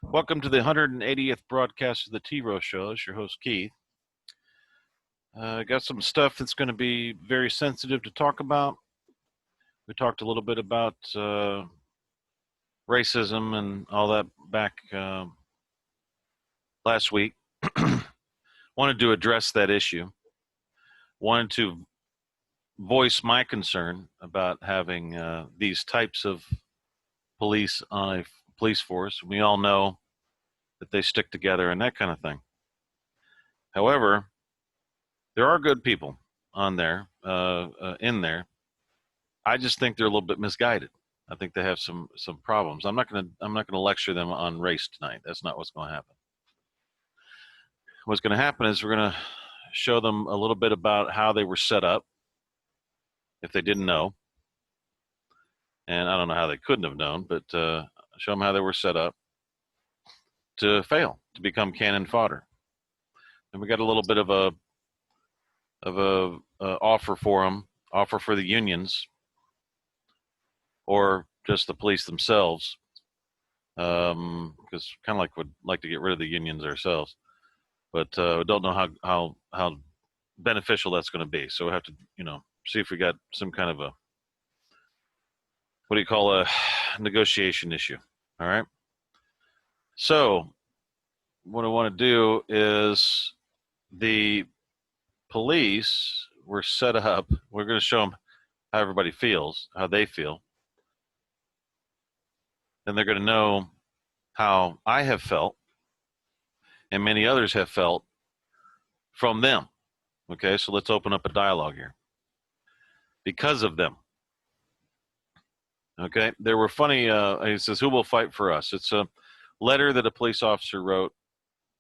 Welcome to the 180th broadcast of the T-Row Show. It's your host, Keith. I got some stuff that's going to be very sensitive to talk about. We talked a little bit about racism and all that back last week. Wanted to address that issue. Wanted to voice my concern about having these types of police on a police force. We all know that they stick together and that kind of thing. However, there are good people on there, in there. I just think they're a little bit misguided. I think they have some problems. I'm not gonna lecture them on race tonight. That's not what's going to happen. What's going to happen is we're going to show them a little bit about how they were set up, if they didn't know. And I don't know how they couldn't have known, but show them how they were set up to fail, to become cannon fodder. And we got a little bit of a offer for them, offer for the unions, or just the police themselves, because kind of like would like to get rid of the unions ourselves, but we don't know how beneficial that's going to be. So we have to, see if we got some kind of a, what do you call, a negotiation issue. All right. So what I want to do is the police were set up. We're going to show them how everybody feels, how they feel. And they're going to know how I have felt and many others have felt from them. Okay, so let's open up a dialogue here. Because of them. Okay, there were funny, he says, who will fight for us? It's a letter that a police officer wrote,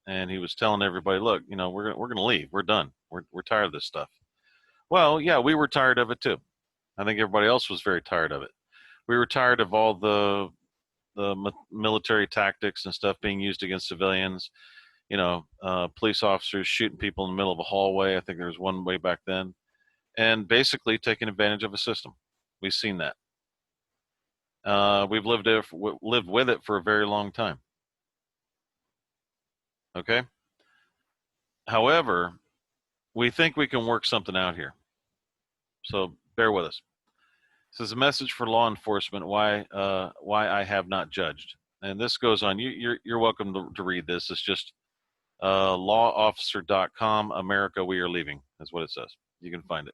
and he was telling everybody, look, we're going to leave. We're done. We're tired of this stuff. Well, yeah, we were tired of it too. I think everybody else was very tired of it. We were tired of all the military tactics and stuff being used against civilians. Police officers shooting people in the middle of a hallway. I think there was one way back then, and basically taking advantage of a system. We've seen that. We've lived with it for a very long time. Okay. However, we think we can work something out here. So bear with us. This is a message for law enforcement. Why I have not judged, and this goes on. You're welcome to read this. It's just lawofficer.com. America, we are leaving. That's what it says. You can find it.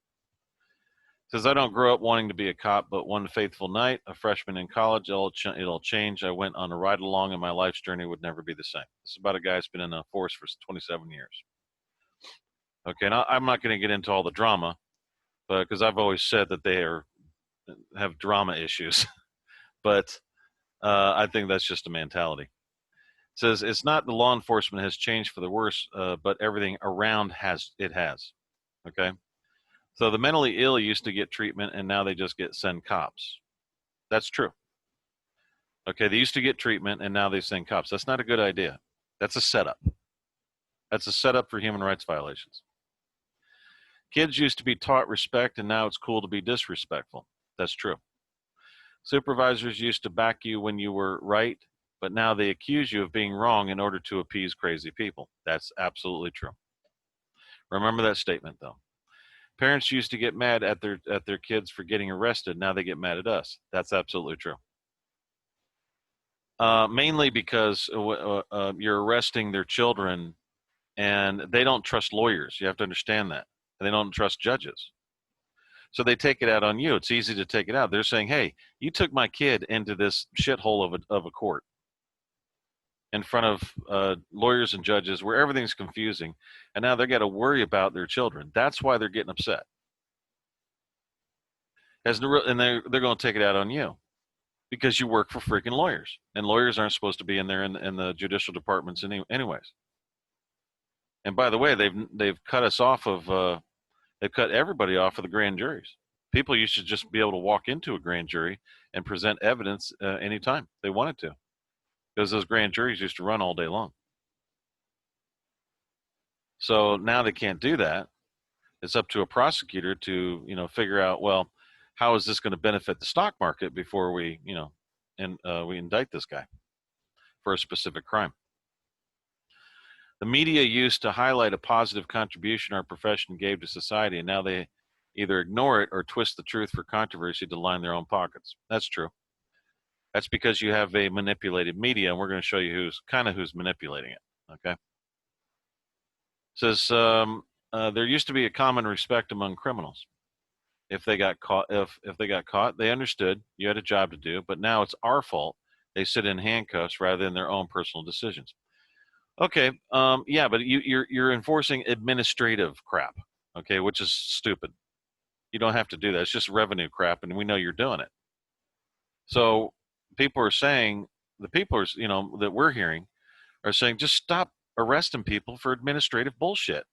It says, I don't grow up wanting to be a cop, but one faithful night, a freshman in college, it'll change. I went on a ride along, and my life's journey would never be the same. This is about a guy who's been in the force for 27 years. Okay, now I'm not going to get into all the drama, but because I've always said that they have drama issues, but I think that's just a mentality. It says, it's not the law enforcement has changed for the worse, but everything around has. Okay. So the mentally ill used to get treatment, and now they just send cops. That's true. Okay, they used to get treatment, and now they send cops. That's not a good idea. That's a setup. That's a setup for human rights violations. Kids used to be taught respect, and now it's cool to be disrespectful. That's true. Supervisors used to back you when you were right, but now they accuse you of being wrong in order to appease crazy people. That's absolutely true. Remember that statement, though. Parents used to get mad at their kids for getting arrested. Now they get mad at us. That's absolutely true. Mainly because you're arresting their children, and they don't trust lawyers. You have to understand that. And they don't trust judges. So they take it out on you. It's easy to take it out. They're saying, hey, you took my kid into this shithole of a court in front of lawyers and judges where everything's confusing, and now they got to worry about their children. That's why they're getting upset. And they're going to take it out on you because you work for freaking lawyers, and lawyers aren't supposed to be in there in the judicial departments anyways. And by the way, they've cut us off of they've cut everybody off of the grand juries. People used to just be able to walk into a grand jury and present evidence anytime they wanted to, because those grand juries used to run all day long. So now they can't do that. It's up to a prosecutor to, figure out, well, how is this going to benefit the stock market before we, we indict this guy? for a specific crime. The media used to highlight a positive contribution our profession gave to society, and now they either ignore it or twist the truth for controversy to line their own pockets. That's true. That's because you have a manipulated media, and we're going to show you who's manipulating it. Okay. It says there used to be a common respect among criminals. If they got caught, if they got caught, they understood you had a job to do. But now it's our fault. They sit in handcuffs rather than their own personal decisions. Okay, yeah, but you're enforcing administrative crap. Okay, which is stupid. You don't have to do that. It's just revenue crap, and we know you're doing it. So people are saying, the people are, that we're hearing are saying, just stop arresting people for administrative bullshit.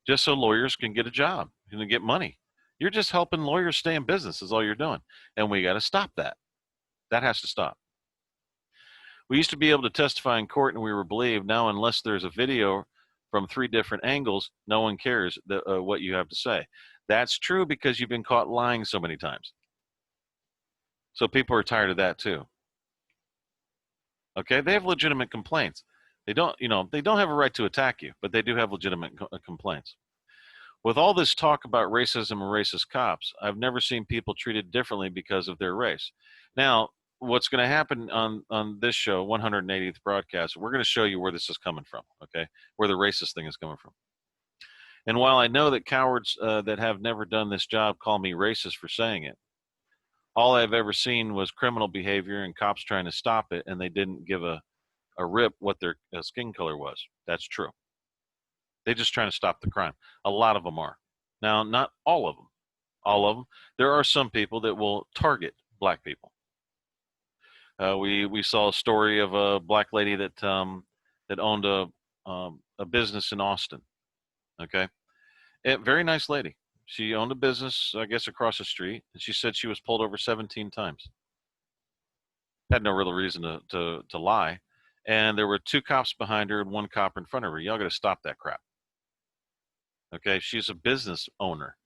Just so lawyers can get a job and get money. You're just helping lawyers stay in business is all you're doing. And we got to stop that. That has to stop. We used to be able to testify in court and we were believed. Now, unless there's a video from 3 different angles, no one cares what you have to say. That's true because you've been caught lying so many times. So people are tired of that too. Okay, they have legitimate complaints. They don't have a right to attack you, but they do have legitimate complaints. With all this talk about racism and racist cops, I've never seen people treated differently because of their race. Now, what's going to happen on this show, 180th broadcast, we're going to show you where this is coming from, okay? Where the racist thing is coming from. And while I know that cowards that have never done this job call me racist for saying it, all I've ever seen was criminal behavior and cops trying to stop it, and they didn't give a rip what their skin color was. That's true. They're just trying to stop the crime. A lot of them are. Now, not all of them. All of them. There are some people that will target black people. We saw a story of a black lady that owned a business in Austin. Okay, very nice lady. She owned a business, I guess, across the street, and she said she was pulled over 17 times. Had no real reason to lie, and there were 2 cops behind her and 1 cop in front of her. Y'all got to stop that crap. Okay, she's a business owner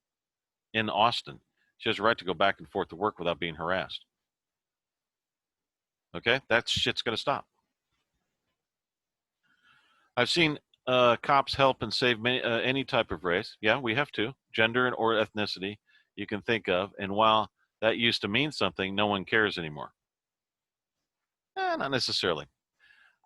in Austin. She has a right to go back and forth to work without being harassed. Okay, that shit's going to stop. I've seen cops help and save any type of race. Yeah, we have to. Gender or ethnicity you can think of. And while that used to mean something, no one cares anymore. Not necessarily.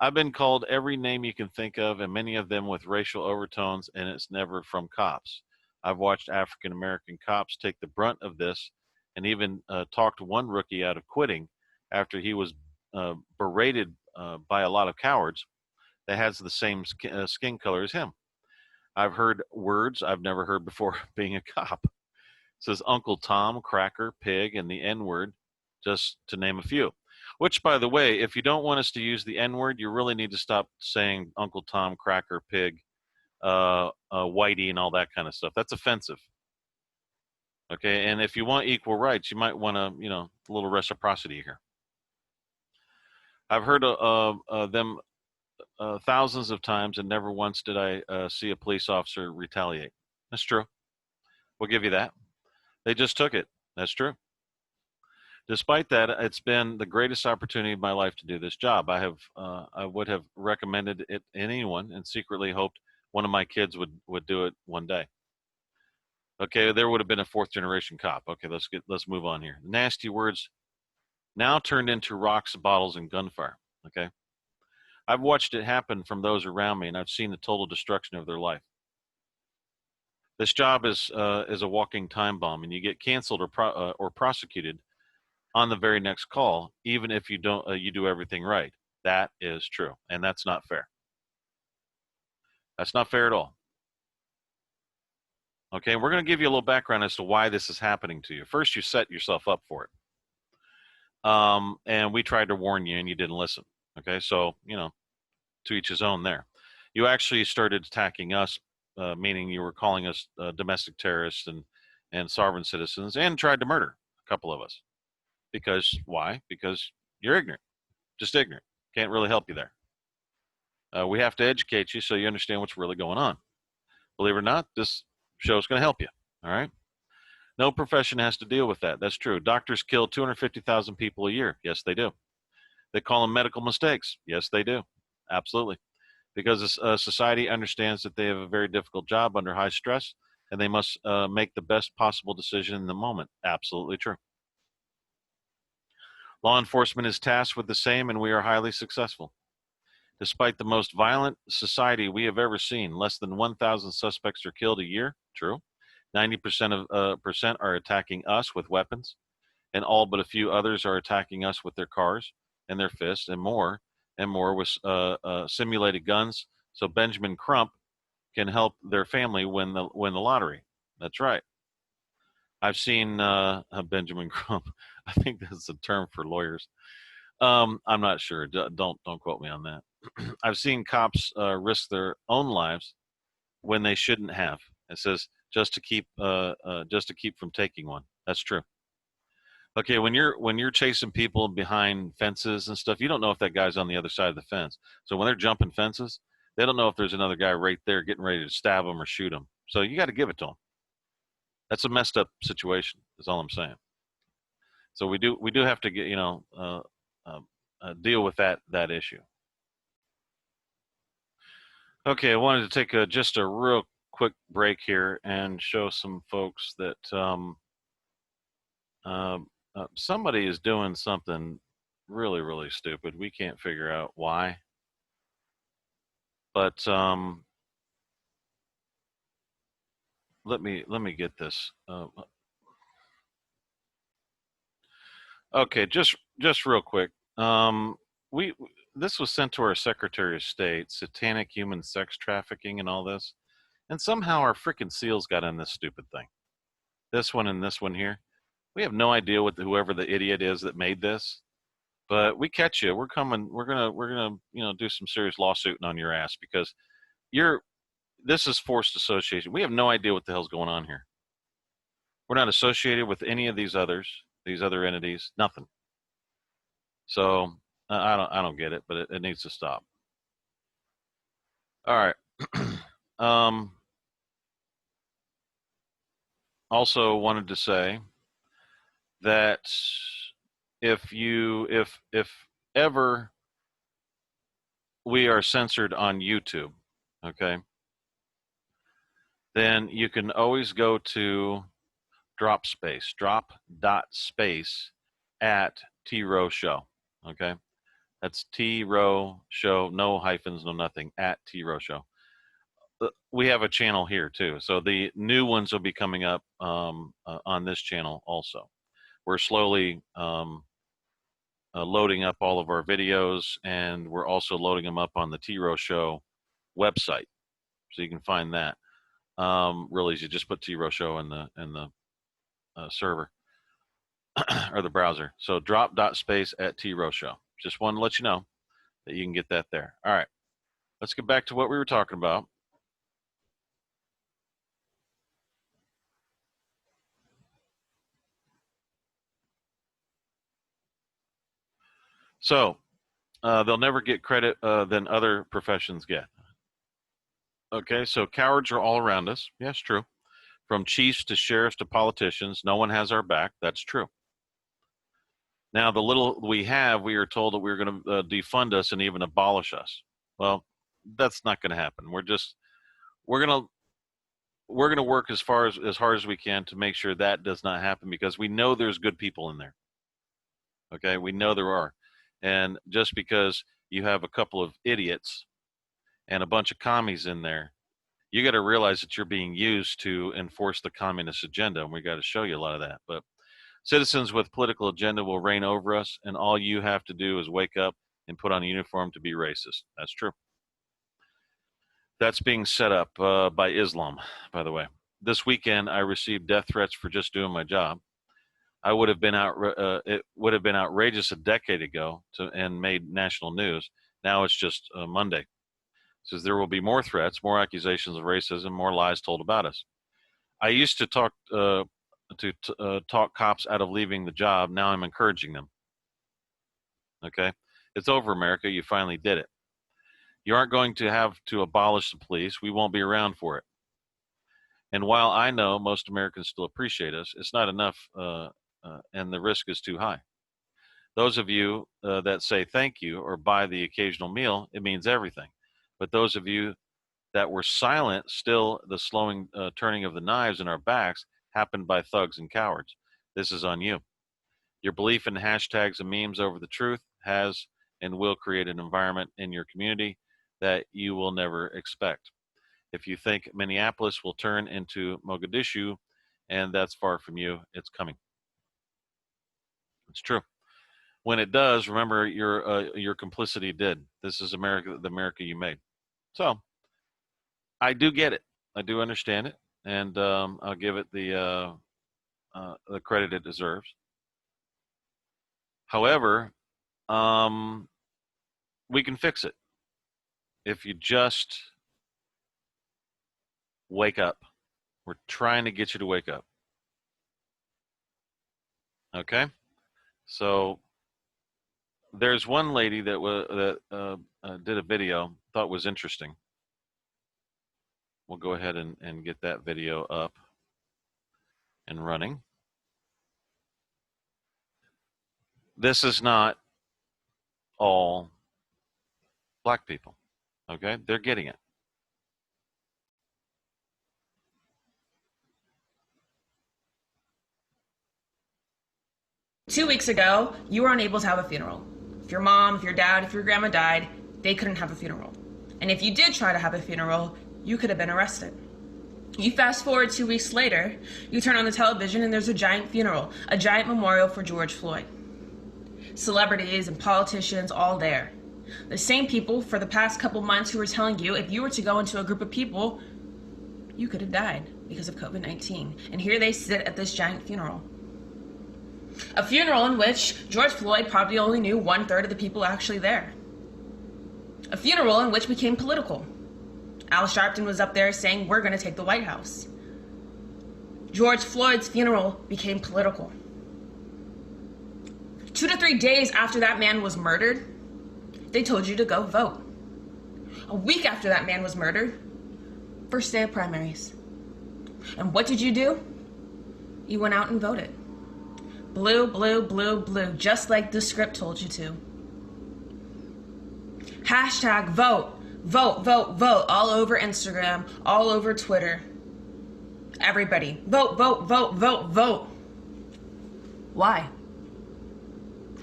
I've been called every name you can think of, and many of them with racial overtones, and it's never from cops. I've watched African American cops take the brunt of this and even talked one rookie out of quitting after he was berated by a lot of cowards that has the same skin color as him. I've heard words I've never heard before being a cop. It says Uncle Tom, cracker, pig, and the N-word, just to name a few. Which, by the way, if you don't want us to use the N-word, you really need to stop saying Uncle Tom, cracker, pig, whitey, and all that kind of stuff. That's offensive. Okay, and if you want equal rights, you might want to, a little reciprocity here. I've heard them thousands of times, and never once did I see a police officer retaliate. That's true. We'll give you that. They just took it. That's true. Despite that, it's been the greatest opportunity of my life to do this job. I would have recommended it to anyone and secretly hoped one of my kids would do it one day. Okay, there would have been a 4th generation cop. Okay, let's move on here. Nasty words now turned into rocks, bottles, and gunfire. Okay. I've watched it happen from those around me, and I've seen the total destruction of their life. This job is a walking time bomb, and you get canceled or prosecuted on the very next call, even if you don't you do everything right. That is true, and that's not fair. That's not fair at all. Okay, we're going to give you a little background as to why this is happening to you. First, you set yourself up for it, and we tried to warn you, and you didn't listen. Okay, so to each his own there. You actually started attacking us, meaning you were calling us domestic terrorists and sovereign citizens, and tried to murder a couple of us. Because why? Because you're ignorant, just ignorant. Can't really help you there. We have to educate you so you understand what's really going on. Believe it or not, this show's going to help you. All right. No profession has to deal with that. That's true. Doctors kill 250,000 people a year. Yes, they do. They call them medical mistakes. Yes, they do. Absolutely. Because society understands that they have a very difficult job under high stress and they must make the best possible decision in the moment. Absolutely true. Law enforcement is tasked with the same, and we are highly successful. Despite the most violent society we have ever seen, less than 1,000 suspects are killed a year. True. 90% of percent are attacking us with weapons, and all but a few others are attacking us with their cars and their fists, and more with simulated guns. So Benjamin Crump can help their family win the lottery. That's right. I've seen Benjamin Crump. I think that's a term for lawyers. I'm not sure. Don't quote me on that. I've seen cops risk their own lives when they shouldn't have. It says just to keep from taking one. That's true. Okay, when you're chasing people behind fences and stuff, you don't know if that guy's on the other side of the fence. So when they're jumping fences, they don't know if there's another guy right there getting ready to stab them or shoot them. So you got to give it to them. That's a messed up situation. Is all I'm saying. So we do have to get deal with that issue. Okay, I wanted to take just a real quick break here and show some folks that somebody is doing something really, really stupid. We can't figure out why. But let me get this. Okay, just real quick. We this was sent to our Secretary of State, satanic human sex trafficking and all this, and somehow our freaking seals got in this stupid thing. This one and this one here. We have no idea what whoever the idiot is that made this, but we catch you. We're coming. We're gonna do some serious lawsuiting on your ass because you're. This is forced association. We have no idea what the hell's going on here. We're not associated with any of these other entities. Nothing. So I don't get it, but it needs to stop. All right. Also wanted to say that if ever we are censored on YouTube, okay, then you can always go to drop.space at T-Row Show, okay? That's T-Row Show, no hyphens, no nothing, at T-Row Show. We have a channel here too, so the new ones will be coming up on this channel also. We're slowly loading up all of our videos, and we're also loading them up on the T-Row Show website, so you can find that. Really easy. Just put T-Row Show in the server or the browser. So drop.space at T-Row Show. Just wanted to let you know that you can get that there. All right, let's get back to what we were talking about. So they'll never get credit than other professions get. Okay, so cowards are all around us. Yes, true. From chiefs to sheriffs to politicians, no one has our back. That's true. Now, the little we have, we are told that we're going to defund us and even abolish us. Well, that's not going to happen. We're going to work as hard as we can to make sure that does not happen because we know there's good people in there. Okay, we know there are, and just because you have a couple of idiots and a bunch of commies in there, you got to realize that you're being used to enforce the communist agenda, and we got to show you a lot of that. But citizens with political agenda will reign over us, and all you have to do is wake up and put on a uniform to be racist. That's true. That's being set up by Islam, by the way. This weekend, I received death threats for just doing my job. I would have been it would have been outrageous a decade ago and made national news. Now it's just Monday. It says there will be more threats, more accusations of racism, more lies told about us. I used to talk cops out of leaving the job. Now I'm encouraging them. Okay, it's over, America. You finally did it. You aren't going to have to abolish the police. We won't be around for it. And while I know most Americans still appreciate us, it's not enough, and the risk is too high. Those of you that say thank you or buy the occasional meal, it means everything. But those of you that were silent, still the slowing turning of the knives in our backs happened by thugs and cowards. This is on you. Your belief in hashtags and memes over the truth has and will create an environment in your community that you will never expect. If you think Minneapolis will turn into Mogadishu, and that's far from you, it's coming. It's true. When it does, remember your complicity did. This is America, the America you made. So I do get it. I do understand it, and I'll give it the credit it deserves. However, we can fix it if you just wake up. We're trying to get you to wake up. Okay? So there's one lady that did a video, thought was interesting. We'll go ahead and get that video up and running. This is not all black people, okay? They're getting it. Two weeks ago, you were unable to have a funeral. If your mom, if your dad, if your grandma died, they couldn't have a funeral. And if you did try to have a funeral, you could have been arrested. You fast forward 2 weeks later, you turn on the television and there's a giant funeral, a giant memorial for George Floyd. Celebrities and politicians all there. The same people for the past couple months who were telling you if you were to go into a group of people, you could have died because of COVID-19. And here they sit at this giant funeral. A funeral in which George Floyd probably only knew 1/3 of the people actually there. A funeral in which became political. Al Sharpton was up there saying, we're going to take the White House. George Floyd's funeral became political. 2 to 3 days after that man was murdered, they told you to go vote. A week after that man was murdered, first day of primaries. And what did you do? You went out and voted. Blue, blue, blue, blue, just like the script told you to. Hashtag vote, vote, vote, vote, all over Instagram, all over Twitter. Everybody, vote, vote, vote, vote, vote. Why?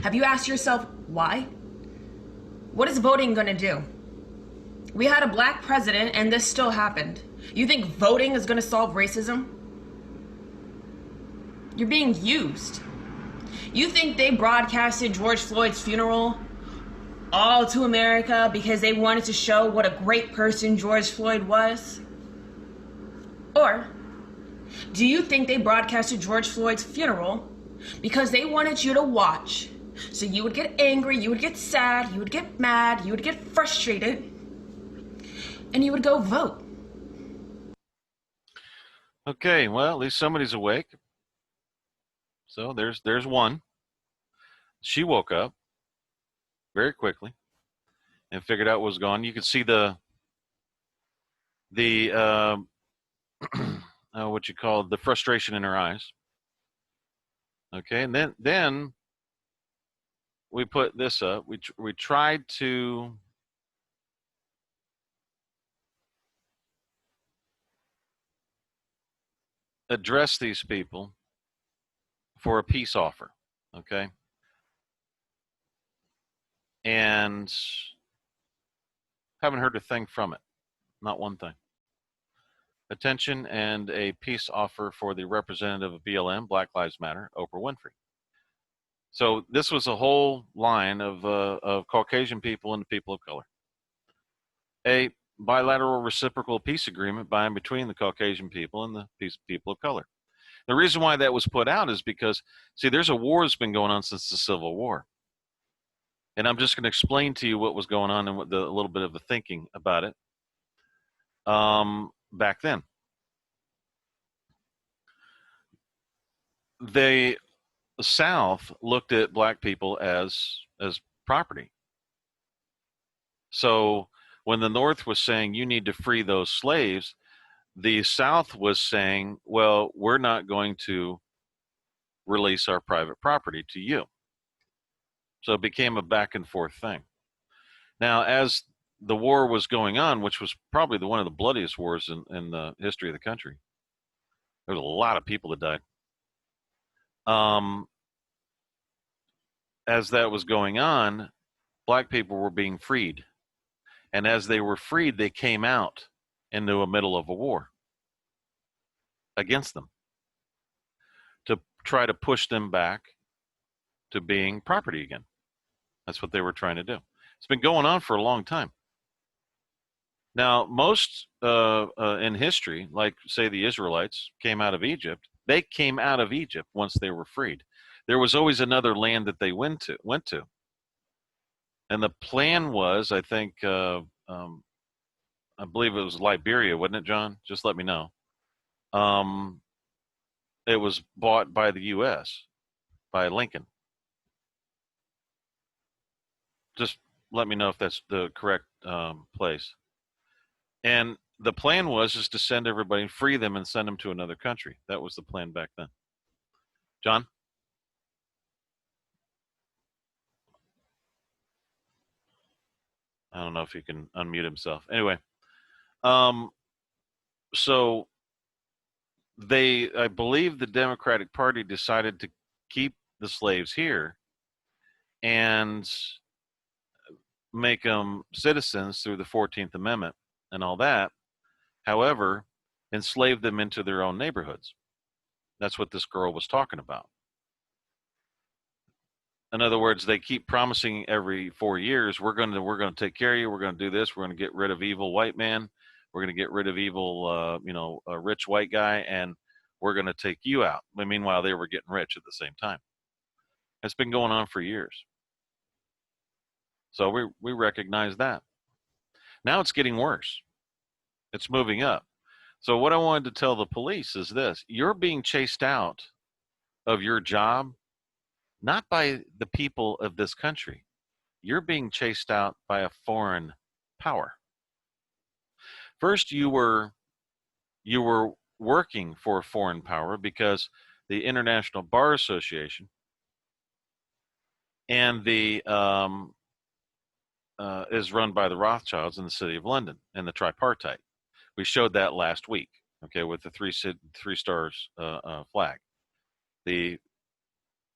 Have you asked yourself why? What is voting gonna do? We had a black president and this still happened. You think voting is gonna solve racism? You're being used. You think they broadcasted George Floyd's funeral all to America because they wanted to show what a great person George Floyd was? Or do you think they broadcasted George Floyd's funeral because they wanted you to watch? So you would get angry, you would get sad, you would get mad, you would get frustrated, and you would go vote. Okay, well, at least somebody's awake. So there's one. She woke up very quickly and figured out what was going on. You could see the what you call the frustration in her eyes. Okay, and then we put this up. We tried to address these people for a peace offer, okay? And haven't heard a thing from it, not one thing. Attention and a peace offer for the representative of BLM, Black Lives Matter, Oprah Winfrey. So this was a whole line of Caucasian people and the people of color. A bilateral reciprocal peace agreement by and between the Caucasian people and the people of color. The reason why that was put out is because, see, there's a war that's been going on since the Civil War. And I'm just going to explain to you what was going on and what a little bit of the thinking about it back then. The South looked at black people as property. So when the North was saying you need to free those slaves, the South was saying, well, we're not going to release our private property to you. So it became a back and forth thing. Now, as the war was going on, which was probably one of the bloodiest wars in the history of the country, there was a lot of people that died. As that was going on, black people were being freed. And as they were freed, they came out into the middle of a war against them to try to push them back to being property again. That's what they were trying to do. It's been going on for a long time. Now, most in history, like say the Israelites came out of Egypt, they came out of Egypt once they were freed. There was always another land that they went to. And the plan was, I think, I believe it was Liberia, wasn't it, John? Just let me know. It was bought by the U.S., by Lincoln. Just let me know if that's the correct place. And the plan was just to send everybody, free them, and send them to another country. That was the plan back then. John? I don't know if he can unmute himself. Anyway, so I believe the Democratic Party decided to keep the slaves here and make them citizens through the 14th Amendment and all that. However, enslave them into their own neighborhoods. That's what this girl was talking about. In other words, they keep promising every 4 years, we're going to take care of you. We're going to do this. We're going to get rid of evil white man. We're going to get rid of evil, a rich white guy, and we're going to take you out. But meanwhile, they were getting rich at the same time. It's been going on for years. So we recognize that. Now it's getting worse. It's moving up. So what I wanted to tell the police is this: you're being chased out of your job, not by the people of this country. You're being chased out by a foreign power. First, you were working for a foreign power because the International Bar Association and the is run by the Rothschilds in the City of London and the tripartite. We showed that last week, okay, with the three stars flag. The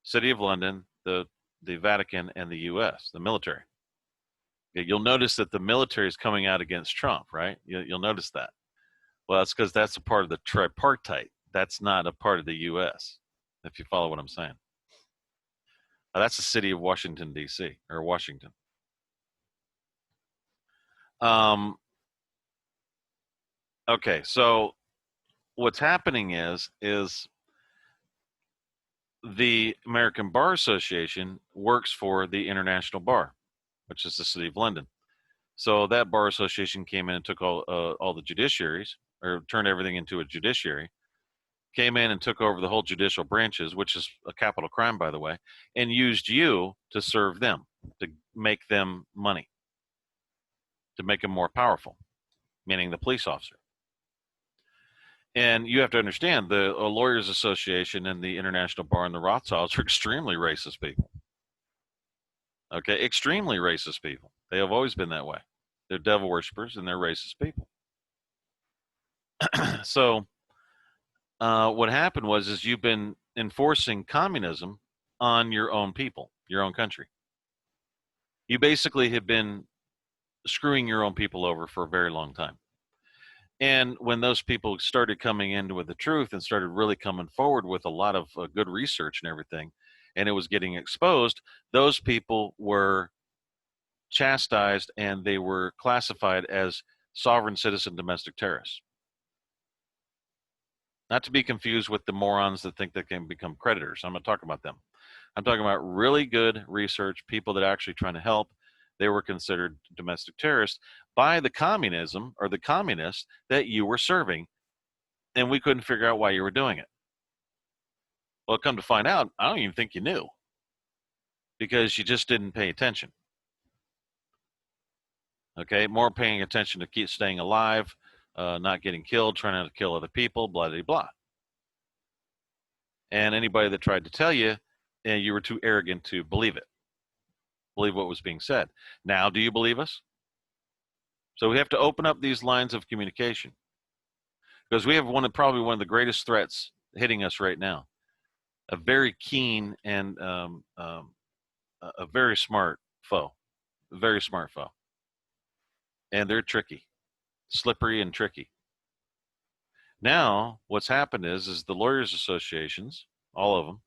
City of London, the Vatican, and the U.S., the military. Okay, you'll notice that the military is coming out against Trump, right? You'll notice that. Well, that's because that's a part of the tripartite. That's not a part of the U.S., if you follow what I'm saying. That's the city of Washington, D.C., or Washington. Okay, so what's happening is the American Bar Association works for the International Bar, which is the City of London. So that bar association came in and took all the judiciaries, or turned everything into a judiciary, came in and took over the whole judicial branches, which is a capital crime, by the way, and used you to serve them, to make them money, to make them more powerful, meaning the police officer. And you have to understand, the Lawyers Association and the International Bar and the Rothschilds are extremely racist people. Okay, extremely racist people. They have always been that way. They're devil worshippers and they're racist people. So what happened was you've been enforcing communism on your own people, your own country. You basically have been screwing your own people over for a very long time. And when those people started coming in with the truth and started really coming forward with a lot of good research and everything, and it was getting exposed, those people were chastised and they were classified as sovereign citizen domestic terrorists. Not to be confused with the morons that think they can become creditors. I'm not talking about them. I'm talking about really good research, people that are actually trying to help. They were considered domestic terrorists by the communism or the communists that you were serving, and we couldn't figure out why you were doing it. Well, come to find out, I don't even think you knew, because you just didn't pay attention. Okay, more paying attention to keep staying alive, not getting killed, trying not to kill other people, blah, blah, blah. And anybody that tried to tell you, you were too arrogant to believe it. believe what was being said. Now, do you believe us? So we have to open up these lines of communication, because we have probably one of the greatest threats hitting us right now. A very keen and a very smart foe, a very smart foe, and they're tricky, slippery, and tricky. Now, what's happened is the lawyers' associations, all of them.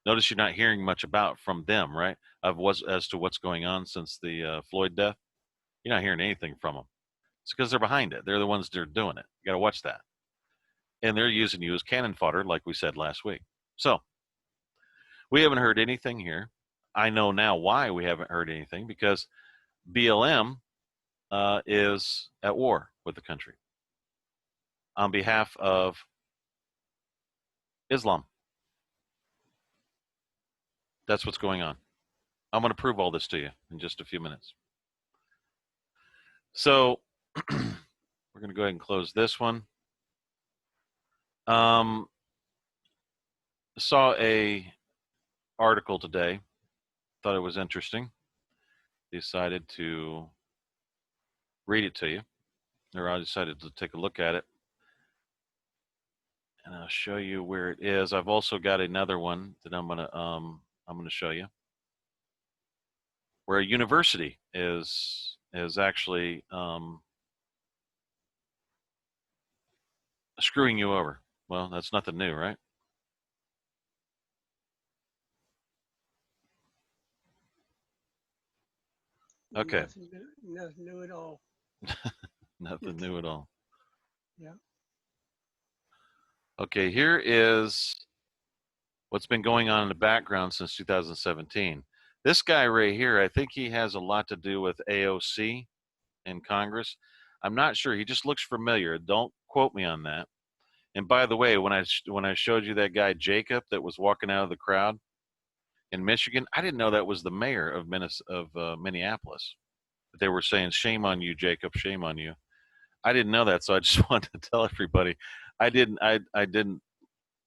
Notice you're not hearing much about from them, right? As to what's going on since the Floyd death. You're not hearing anything from them. It's because they're behind it. They're the ones that are doing it. You got to watch that. And they're using you as cannon fodder, like we said last week. So we haven't heard anything here. I know now why we haven't heard anything, because BLM is at war with the country on behalf of Islam. That's what's going on. I'm going to prove all this to you in just a few minutes. So we're going to go ahead and close this one. Saw a article today. Thought it was interesting. Decided to read it to you, or I decided to take a look at it, and I'll show you where it is. I've also got another one that I'm gonna show you, where a university is actually screwing you over. Well, that's nothing new, right? Okay. Nothing new at all. Nothing new at all. Yeah. Okay, here is what's been going on in the background since 2017. This guy right here, I think he has a lot to do with AOC in Congress. I'm not sure. He just looks familiar. Don't quote me on that. And by the way, when I showed you that guy Jacob that was walking out of the crowd in Michigan, I didn't know that was the mayor of Minneapolis. They were saying, "Shame on you, Jacob. Shame on you." I didn't know that, so I just wanted to tell everybody. I didn't.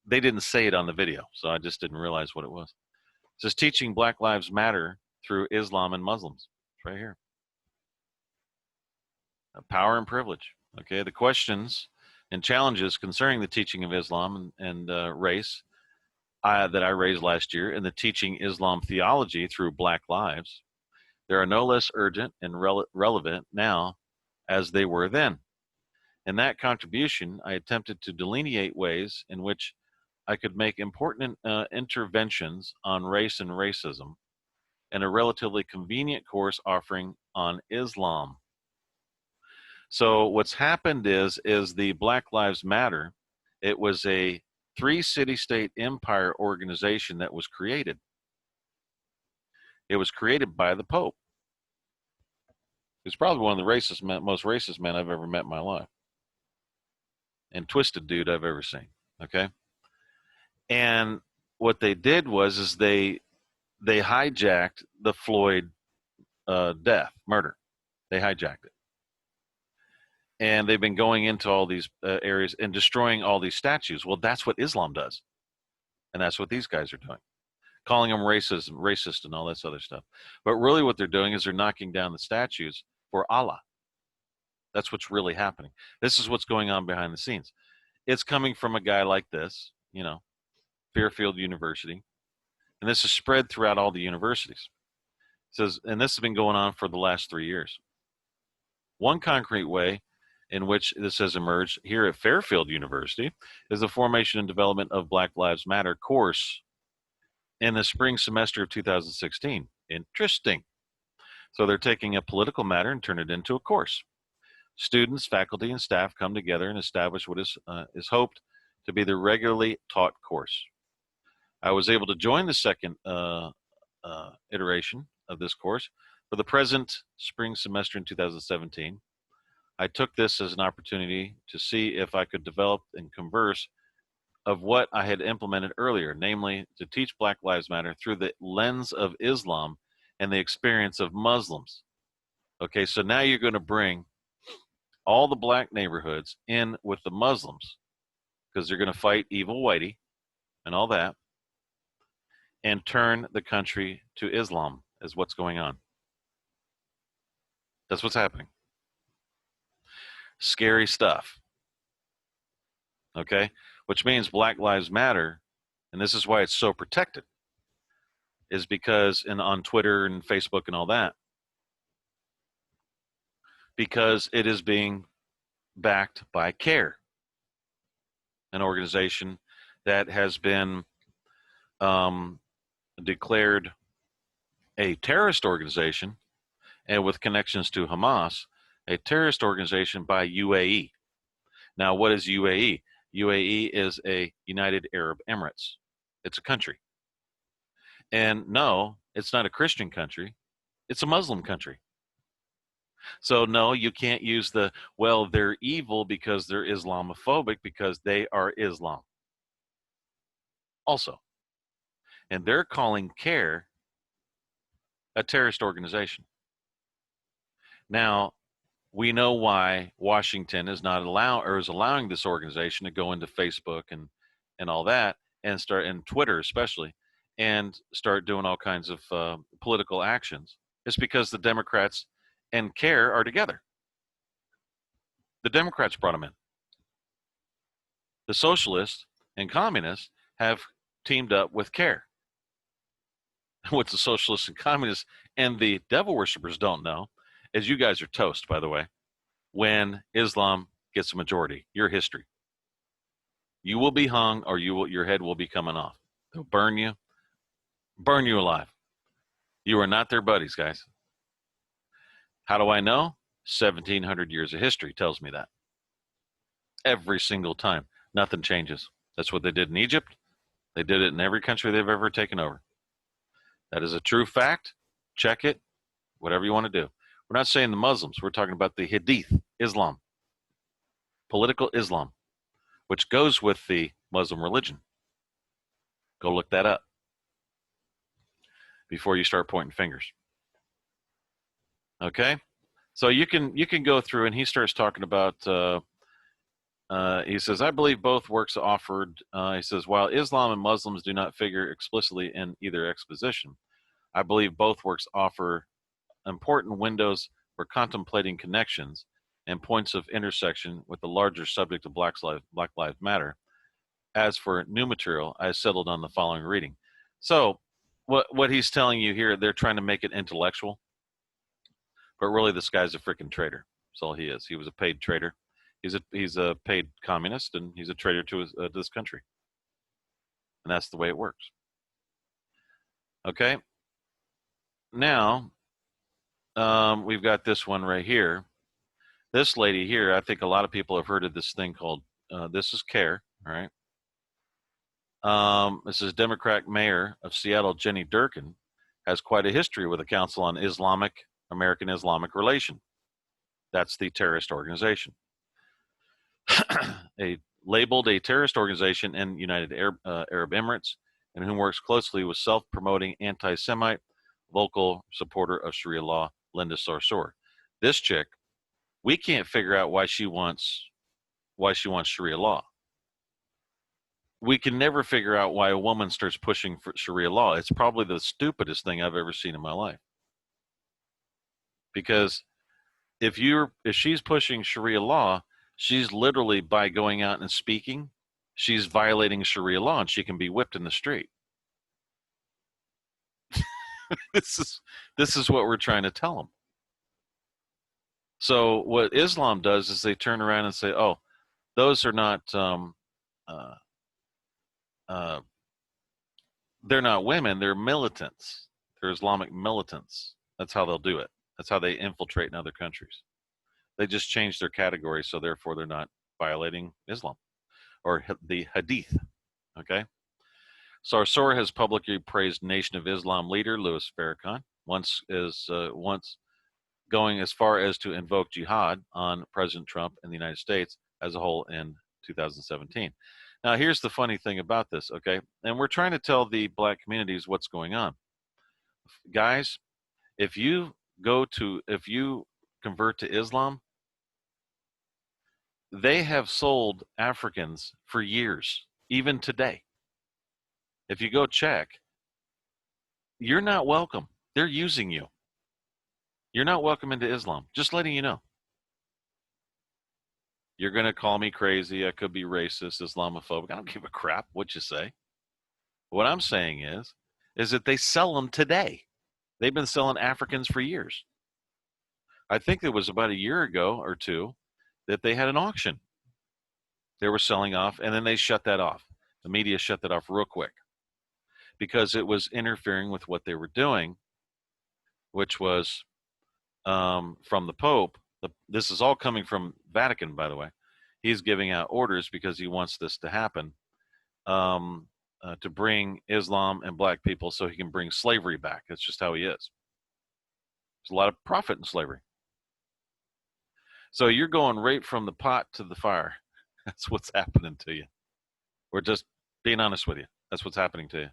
They didn't say it on the video, so I just didn't realize what it was. It says teaching Black Lives Matter through Islam and Muslims. It's right here. Power and privilege. Okay, the questions and challenges concerning the teaching of Islam and race that I raised last year, and the teaching Islam theology through Black lives, they are no less urgent and relevant now as they were then. In that contribution, I attempted to delineate ways in which I could make important interventions on race and racism in a relatively convenient course offering on Islam. So what's happened is the Black Lives Matter, it was a 3-city-state empire organization that was created. It was created by the Pope. He's probably one of the most racist men I've ever met in my life. And twisted dude I've ever seen. Okay? And what they did was they hijacked the Floyd murder. They hijacked it. And they've been going into all these areas and destroying all these statues. Well, that's what Islam does. And that's what these guys are doing. Calling them racist and all this other stuff. But really what they're doing is they're knocking down the statues for Allah. That's what's really happening. This is what's going on behind the scenes. It's coming from a guy like this, Fairfield University. And this is spread throughout all the universities. It says, and this has been going on for the last 3 years. One concrete way in which this has emerged here at Fairfield University is the formation and development of Black Lives Matter course in the spring semester of 2016. Interesting. So they're taking a political matter and turn it into a course. Students, faculty, and staff come together and establish what is hoped to be the regularly taught course. I was able to join the second iteration of this course for the present spring semester in 2017. I took this as an opportunity to see if I could develop and converse of what I had implemented earlier, namely to teach Black Lives Matter through the lens of Islam and the experience of Muslims. Okay, so now you're going to bring all the black neighborhoods in with the Muslims, because they're going to fight evil whitey and all that, and turn the country to Islam is what's going on. That's what's happening. Scary stuff. Okay? Which means Black Lives Matter, and this is why it's so protected, is because on Twitter and Facebook and all that, because it is being backed by CARE, an organization that has been declared a terrorist organization, and with connections to Hamas, a terrorist organization by UAE. Now, what is UAE? UAE is a United Arab Emirates. It's a country. And no, it's not a Christian country. It's a Muslim country. So no, you can't use well, they're evil because they're Islamophobic because they are Islam. Also. And they're calling CARE a terrorist organization. Now, we know why Washington is not allowing this organization to go into Facebook and all that, and Twitter especially, and start doing all kinds of political actions. It's because the Democrats and CARE are together. The Democrats brought them in. The socialists and communists have teamed up with CARE. What the socialists and communists and the devil worshippers don't know is you guys are toast, by the way, when Islam gets a majority. Your history. You will be hung, or your head will be coming off. They'll burn you alive. You are not their buddies, guys. How do I know? 1,700 years of history tells me that. Every single time. Nothing changes. That's what they did in Egypt. They did it in every country they've ever taken over. That is a true fact. Check it. Whatever you want to do. We're not saying the Muslims. We're talking about the Hadith, Islam. Political Islam, which goes with the Muslim religion. Go look that up before you start pointing fingers. Okay? So you can go through, and he starts talking about, he says, I believe both works offered, he says, while Islam and Muslims do not figure explicitly in either exposition, I believe both works offer important windows for contemplating connections and points of intersection with the larger subject of Black Lives Matter. As for new material, I settled on the following reading. So what he's telling you here, they're trying to make it intellectual, but really this guy's a freaking traitor. That's all he is. He was a paid traitor. He's a paid communist, and he's a traitor to this country. And that's the way it works. Okay. Now, we've got this one right here. This lady here, I think a lot of people have heard of this thing called, this is CARE, all right? This is Democrat Mayor of Seattle, Jenny Durkin, has quite a history with the Council on American Islamic Relation. That's the terrorist organization. Labeled a terrorist organization in United Arab Emirates, and whom works closely with self-promoting anti-Semite, vocal supporter of Sharia law, Linda Sarsour. This chick, we can't figure out why she wants Sharia law. We can never figure out why a woman starts pushing for Sharia law. It's probably the stupidest thing I've ever seen in my life. Because if she's pushing Sharia law, she's literally, by going out and speaking, she's violating Sharia law, and she can be whipped in the street. This is what we're trying to tell them. So what Islam does is they turn around and say, oh, those are not they're not women, they're militants. They're Islamic militants. That's how they'll do it. That's how they infiltrate in other countries. They just change their category, so therefore they're not violating Islam or the Hadith. Okay? Sarsour has publicly praised Nation of Islam leader Louis Farrakhan, once going as far as to invoke jihad on President Trump and the United States as a whole in 2017. Now, here's the funny thing about this, okay? And we're trying to tell the black communities what's going on. Guys, if you convert to Islam, they have sold Africans for years, even today. If you go check, you're not welcome. They're using you. You're not welcome into Islam. Just letting you know. You're going to call me crazy. I could be racist, Islamophobic. I don't give a crap what you say. What I'm saying is that they sell them today. They've been selling Africans for years. I think it was about a year ago or two that they had an auction. They were selling off, and then they shut that off. The media shut that off real quick because it was interfering with what they were doing, which was from the Pope. This is all coming from Vatican, by the way. He's giving out orders because he wants this to happen, to bring Islam and black people so he can bring slavery back. That's just how he is. There's a lot of profit in slavery. So you're going right from the pot to the fire. That's what's happening to you. We're just being honest with you. That's what's happening to you.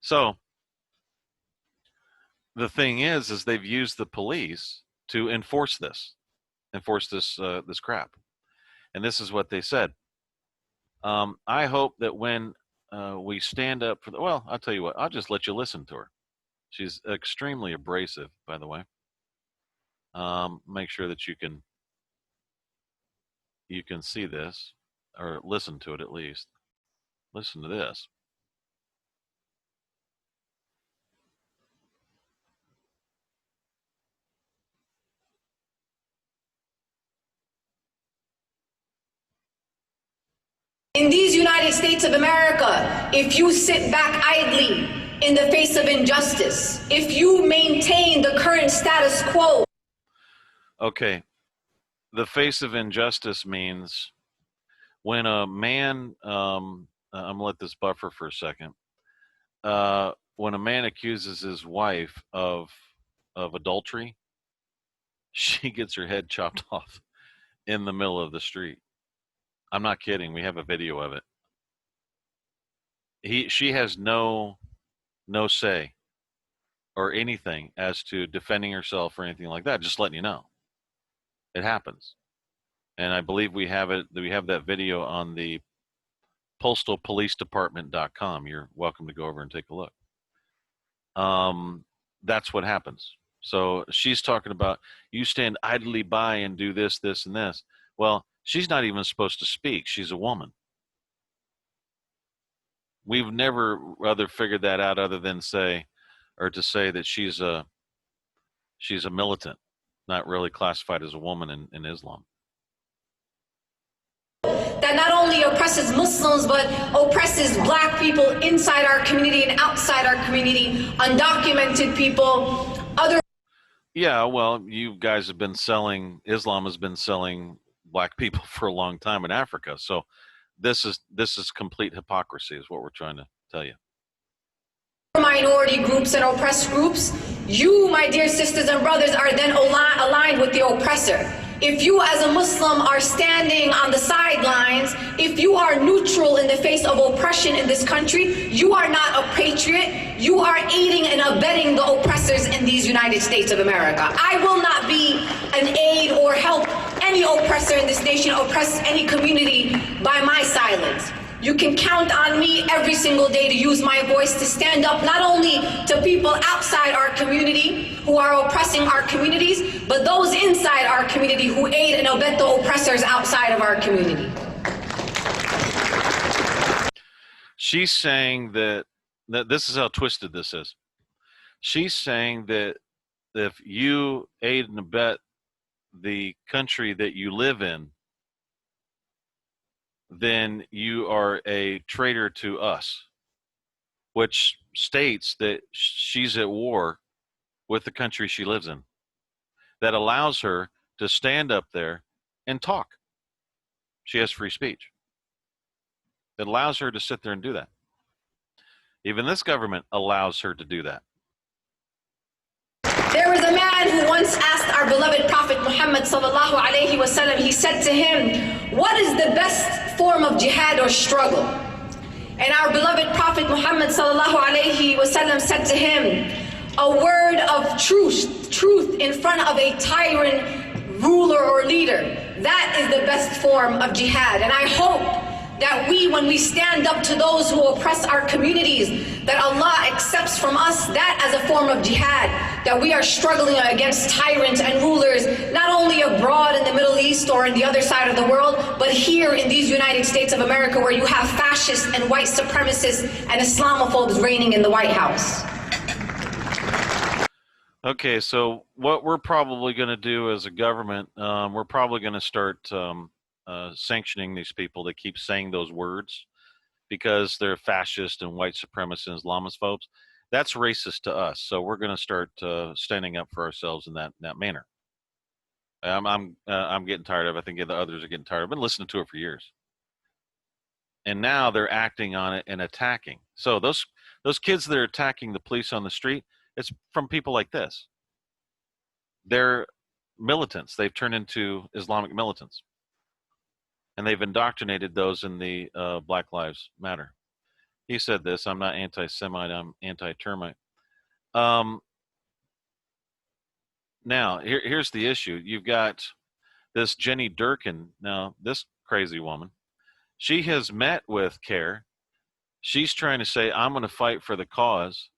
So the thing is they've used the police to enforce this crap. And this is what they said. I hope that when we stand up for well, I'll tell you what, I'll just let you listen to her. She's extremely abrasive, by the way. Make sure that you can see this or listen to it at least. Listen to this. In these United States of America, if you sit back idly in the face of injustice, if you maintain the current status quo. Okay. The face of injustice means when a man, I'm going to let this buffer for a second. When a man accuses his wife of adultery, she gets her head chopped off in the middle of the street. I'm not kidding. We have a video of it. She has no say or anything as to defending herself or anything like that. Just letting you know, it happens. And I believe we have it. We have that video on the postalpolicedepartment.com. You're welcome to go over and take a look. That's what happens. So she's talking about you stand idly by and do this, this, and this. Well, she's not even supposed to speak. She's a woman. We've never rather figured that out other than say that she's a militant, not really classified as a woman in Islam. That not only oppresses Muslims, but oppresses black people inside our community and outside our community, undocumented people, other. Yeah, well, you guys have been selling, Islam has been selling black people for a long time in Africa. So this is complete hypocrisy is what we're trying to tell you. Minority groups and oppressed groups, you, my dear sisters and brothers, are then aligned with the oppressor. If you as a Muslim are standing on the sidelines, if you are neutral in the face of oppression in this country, you are not a patriot. You are aiding and abetting the oppressors in these United States of America. I will not be an aid or help any oppressor in this nation, oppress any community by my silence. You can count on me every single day to use my voice to stand up not only to people outside our community who are oppressing our communities, but those inside our community who aid and abet the oppressors outside of our community. She's saying that this is how twisted this is. She's saying that if you aid and abet the country that you live in, then you are a traitor to us, which states that she's at war with the country she lives in. That allows her to stand up there and talk. She has free speech. It allows her to sit there and do that. Even this government allows her to do that. There was a man who once asked our beloved Prophet Muhammad sallallahu alaihi wasallam, he said to him, what is the best form of jihad or struggle? And our beloved Prophet Muhammad sallallahu alaihi wasallam said to him, a word of truth in front of a tyrant ruler or leader. That is the best form of jihad. And I hope that we, when we stand up to those who oppress our communities, that Allah accepts from us that as a form of jihad, that we are struggling against tyrants and rulers, not only abroad in the Middle East or in the other side of the world, but here in these United States of America, where you have fascists and white supremacists and Islamophobes reigning in the White House. Okay, so what we're probably going to do as a government, we're probably going to start sanctioning these people that keep saying those words because they're fascist and white supremacists and Islamophobes. That's racist to us. So we're going to start standing up for ourselves in that manner. I'm getting tired of it. I think the others are getting tired. I've been listening to it for years, and now they're acting on it and attacking. So those kids that are attacking the police on the street, it's from people like this. They're militants. They've turned into Islamic militants, and they've indoctrinated those in the Black Lives Matter. He said this: "I'm not anti-Semite. I'm anti-termite." Now, here's the issue. You've got this Jenny Durkin. Now, this crazy woman, she has met with CARE. She's trying to say, I'm going to fight for the cause.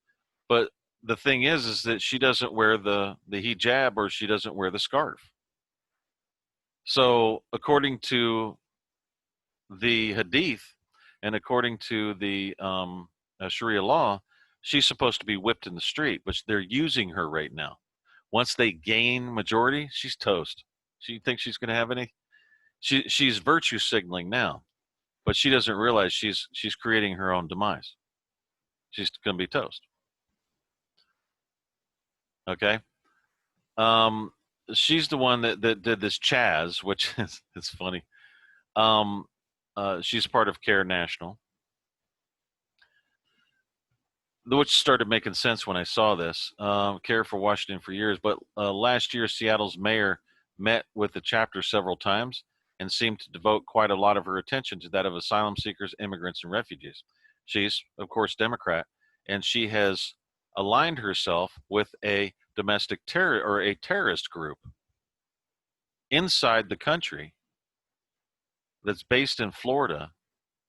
But the thing is that she doesn't wear the hijab, or she doesn't wear the scarf. So according to the Hadith and according to the Sharia law, she's supposed to be whipped in the street, but they're using her right now. Once they gain majority, she's toast. She thinks she's going to have any. She's virtue signaling now, but she doesn't realize she's creating her own demise. She's going to be toast. Okay. She's the one that did this Chaz, which is it's funny. She's part of CARE National, which started making sense when I saw this. CARE for Washington for years, but last year Seattle's mayor met with the chapter several times and seemed to devote quite a lot of her attention to that of asylum seekers, immigrants, and refugees. She's, of course, Democrat, and she has aligned herself with a domestic terror or a terrorist group inside the country that's based in Florida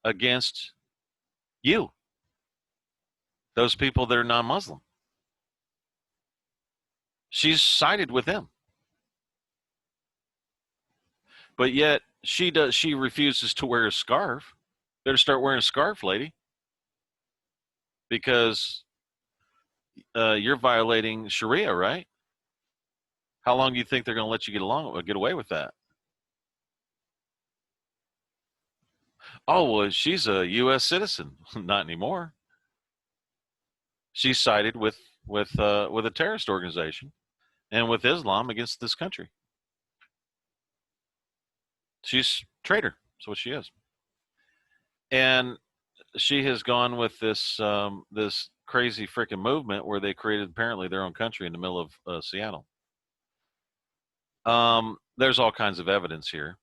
against you, those people that are non-Muslim. She's sided with them. But yet she refuses to wear a scarf. Better start wearing a scarf, lady, because you're violating Sharia, right? How long do you think they're going to let you get away with that? Oh, well, she's a U.S. citizen. Not anymore. She sided with a terrorist organization and with Islam against this country. She's a traitor. That's what she is. And she has gone with this this crazy freaking movement where they created apparently their own country in the middle of Seattle. There's all kinds of evidence here.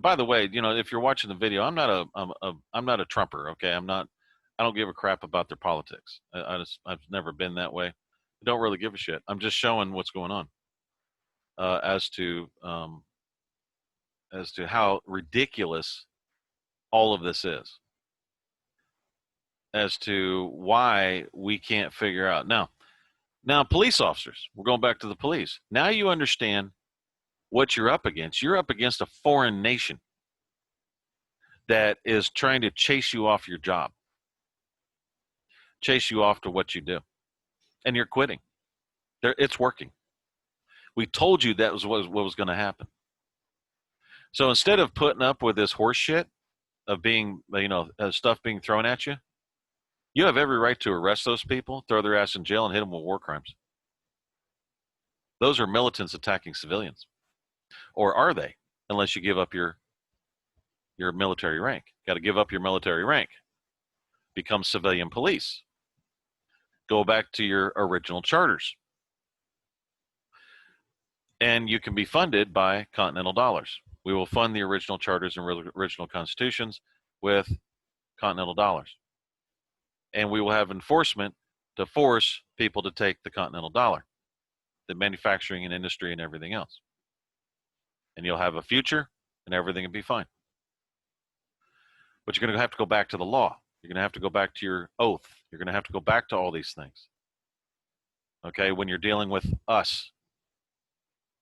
By the way, if you're watching the video, I'm not a Trumper. Okay, I don't give a crap about their politics. I've never been that way. I don't really give a shit. I'm just showing what's going on as to how ridiculous all of this is, as to why we can't figure out. Now, police officers, we're going back to the police. Now you understand what you're up against. You're up against a foreign nation that is trying to chase you off your job, chase you off to what you do, and you're quitting. It's working. We told you that was what was going to happen. So instead of putting up with this horse shit of being, stuff being thrown at you, you have every right to arrest those people, throw their ass in jail, and hit them with war crimes. Those are militants attacking civilians. Or are they? Unless you give up your military rank. Got to give up your military rank. Become civilian police. Go back to your original charters. And you can be funded by continental dollars. We will fund the original charters and original constitutions with continental dollars. And we will have enforcement to force people to take the continental dollar, the manufacturing and industry and everything else. And you'll have a future and everything will be fine. But you're going to have to go back to the law. You're going to have to go back to your oath. You're going to have to go back to all these things. Okay, when you're dealing with us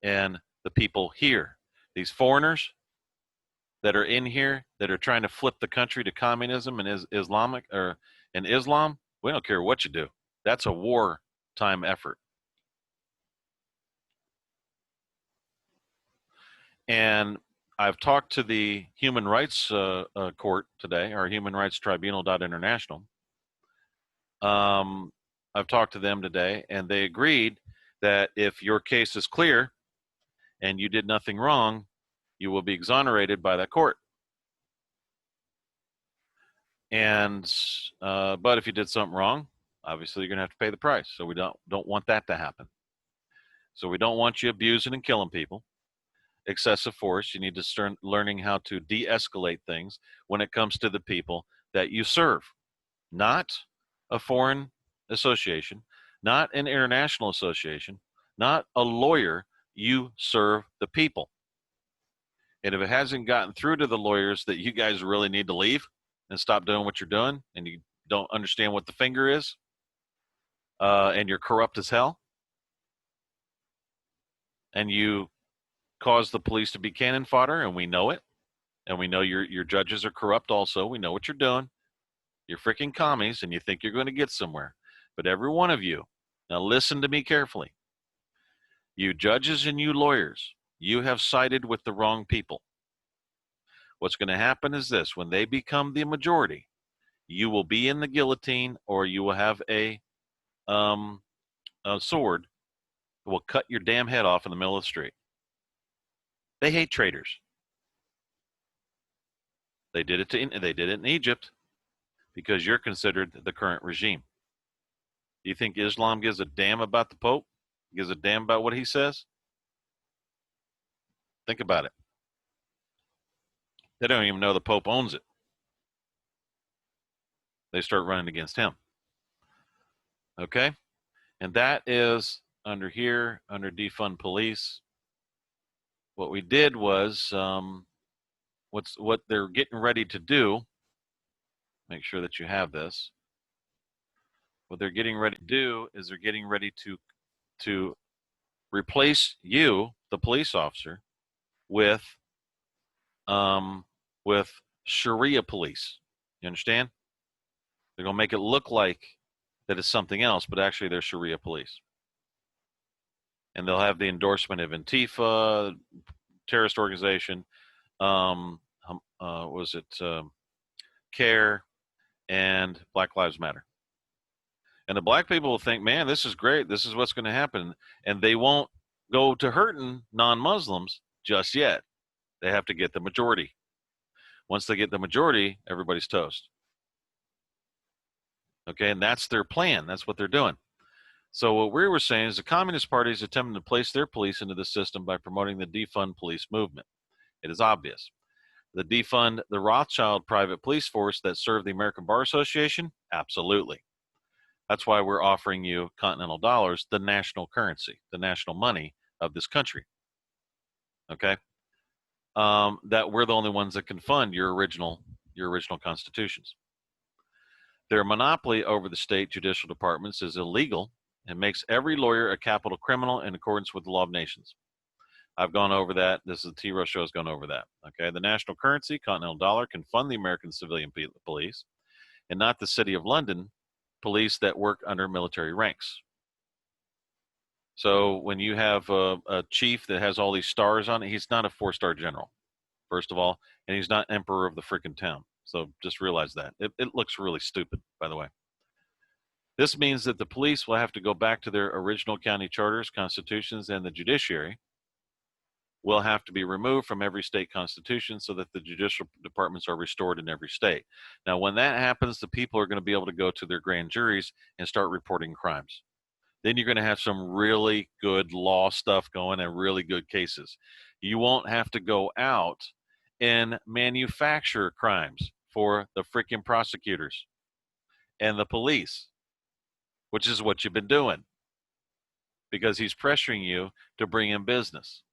and the people here, these foreigners that are in here that are trying to flip the country to communism and Islamic or and Islam, we don't care what you do. That's a wartime effort. And I've talked to the Human Rights Court today, or Human Rights Tribunal.international. I've talked to them today, and they agreed that if your case is clear and you did nothing wrong, you will be exonerated by that court. And but if you did something wrong, obviously you're going to have to pay the price. So we don't want that to happen. So we don't want you abusing and killing people. Excessive force. You need to start learning how to de-escalate things when it comes to the people that you serve. Not a foreign association, not an international association, not a lawyer. You serve the people. And if it hasn't gotten through to the lawyers that you guys really need to leave and stop doing what you're doing, and you don't understand what the finger is, and you're corrupt as hell, and you cause the police to be cannon fodder, and we know it, and we know your judges are corrupt also. We know what you're doing. You're freaking commies, and you think you're going to get somewhere. But every one of you, now listen to me carefully. You judges and you lawyers, you have sided with the wrong people. What's going to happen is this: when they become the majority, you will be in the guillotine, or you will have a sword that will cut your damn head off in the middle of the street. They hate traitors. They did it in Egypt because you're considered the current regime. Do you think Islam gives a damn about the Pope? Gives a damn about what he says? Think about it. They don't even know the Pope owns it. They start running against him. Okay? And that is under here, under defund police. What we did was what they're getting ready to do. Make sure that you have this. What they're getting ready to do is they're getting ready to replace you, the police officer, with Sharia police. You understand? They're going to make it look like that it's something else, but actually they're Sharia police. And they'll have the endorsement of Antifa, terrorist organization, CARE, and Black Lives Matter. And the black people will think, man, this is great. This is what's going to happen. And they won't go to hurting non-Muslims just yet. They have to get the majority. Once they get the majority, everybody's toast. Okay, and that's their plan. That's what they're doing. So what we were saying is the Communist Party is attempting to place their police into the system by promoting the defund police movement. It is obvious. The defund the Rothschild private police force that serve the American Bar Association? Absolutely. That's why we're offering you continental dollars, the national currency, the national money of this country. Okay? That we're the only ones that can fund your original constitutions. Their monopoly over the state judicial departments is illegal and makes every lawyer a capital criminal in accordance with the law of nations. I've gone over that. This is the T-Row show has gone over that. Okay, the national currency, continental dollar, can fund the American civilian police, and not the City of London police that work under military ranks. So when you have a chief that has all these stars on it, he's not a 4-star general, first of all, and he's not emperor of the freaking town. So just realize that. It looks really stupid, by the way. This means that the police will have to go back to their original county charters, constitutions, and the judiciary will have to be removed from every state constitution so that the judicial departments are restored in every state. Now, when that happens, the people are going to be able to go to their grand juries and start reporting crimes. Then you're going to have some really good law stuff going and really good cases. You won't have to go out and manufacture crimes for the freaking prosecutors and the police, which is what you've been doing, because he's pressuring you to bring in business.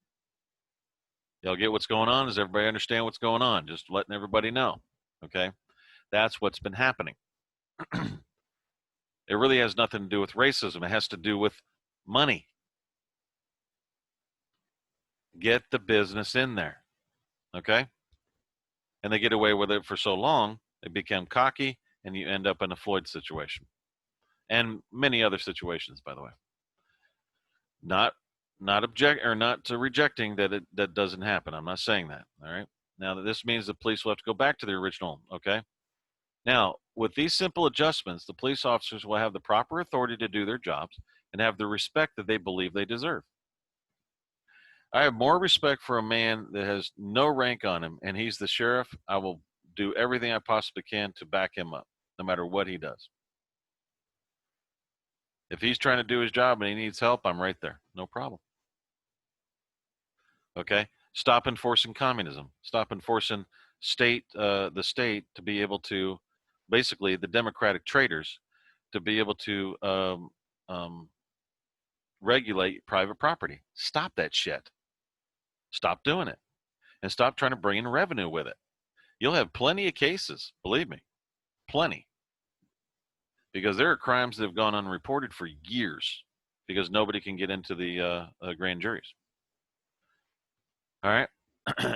Y'all get what's going on? Does everybody understand what's going on? Just letting everybody know, okay? That's what's been happening. It really has nothing to do with racism. It has to do with money. Get the business in there, okay? And they get away with it for so long, they become cocky, and you end up in a Floyd situation. And many other situations, by the way. Not rejecting that that doesn't happen. I'm not saying that. All right. Now this means the police will have to go back to the original. Okay. Now with these simple adjustments, the police officers will have the proper authority to do their jobs and have the respect that they believe they deserve. I have more respect for a man that has no rank on him and he's the sheriff. I will do everything I possibly can to back him up, no matter what he does. If he's trying to do his job and he needs help, I'm right there. No problem. Okay? Stop enforcing communism. Stop enforcing the state to be able to, basically the democratic traitors, to be able to regulate private property. Stop that shit. Stop doing it. And stop trying to bring in revenue with it. You'll have plenty of cases, believe me. Plenty. Because there are crimes that have gone unreported for years because nobody can get into the grand juries. All right.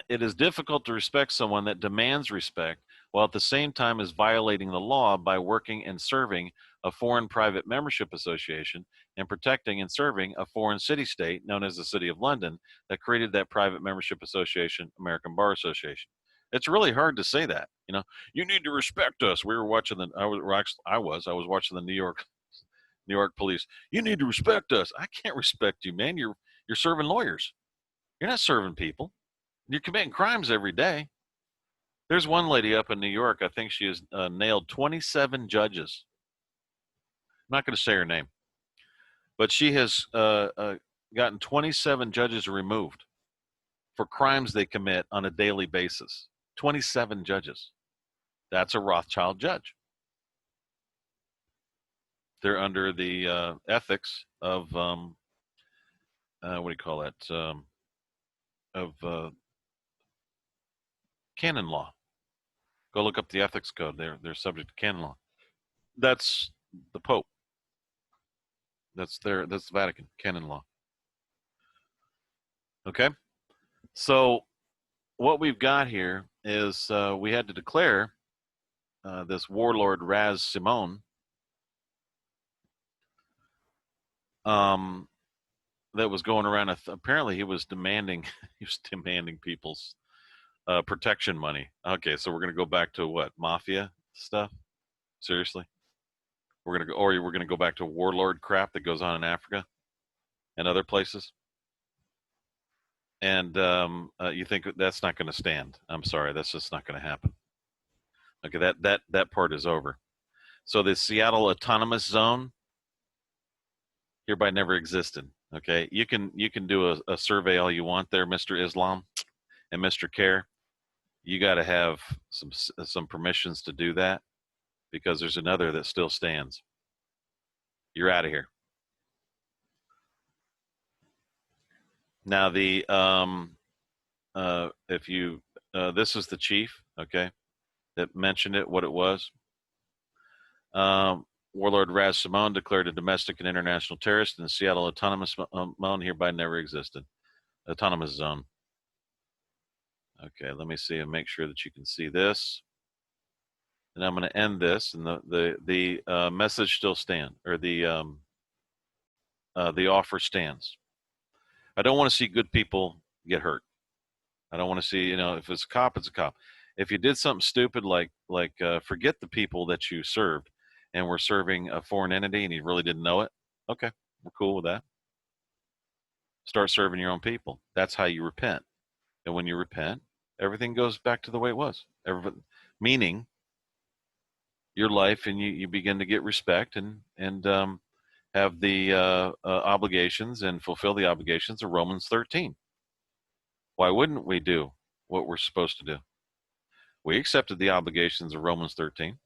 It is difficult to respect someone that demands respect while at the same time is violating the law by working and serving a foreign private membership association and protecting and serving a foreign city-state known as the City of London that created that private membership association, American Bar Association. It's really hard to say that, you know. You need to respect us. We were watching I was watching the New York police. You need to respect us. I can't respect you, man. You're serving lawyers. You're not serving people. You're committing crimes every day. There's one lady up in New York. I think she has nailed 27 judges. I'm not going to say her name, but she has gotten 27 judges removed for crimes they commit on a daily basis. 27 judges. That's a Rothschild judge. They're under the ethics of what do you call that? Of canon law. Go look up the ethics code. They're subject to canon law. That's the Pope. That's the Vatican canon law. Okay, so what we've got here is we had to declare this warlord Raz Simone that was going around. Apparently, he was demanding people's protection money. Okay, so we're gonna go back to what, mafia stuff? Seriously, we're gonna go back to warlord crap that goes on in Africa and other places. And you think that's not going to stand? I'm sorry, that's just not going to happen. Okay, that part is over. So the Seattle Autonomous Zone hereby never existed. Okay, you can do a survey all you want there, Mr. Islam and Mr. Care. You got to have some permissions to do that because there's another that still stands. You're out of here. Now the if you this is the chief, okay, that mentioned it, what it was. Warlord Raz Simone declared a domestic and international terrorist in the Seattle Autonomous Zone hereby never existed. Autonomous Zone. Okay, let me see and make sure that you can see this. And I'm going to end this, and the message still stands, or the offer stands. I don't want to see good people get hurt. I don't want to see, if it's a cop, it's a cop. If you did something stupid like forget the people that you served and were serving a foreign entity and you really didn't know it, okay, we're cool with that. Start serving your own people. That's how you repent. And when you repent, everything goes back to the way it was. Meaning your life, and you begin to get respect and have the obligations and fulfill the obligations of Romans 13. Why wouldn't we do what we're supposed to do? We accepted the obligations of Romans 13.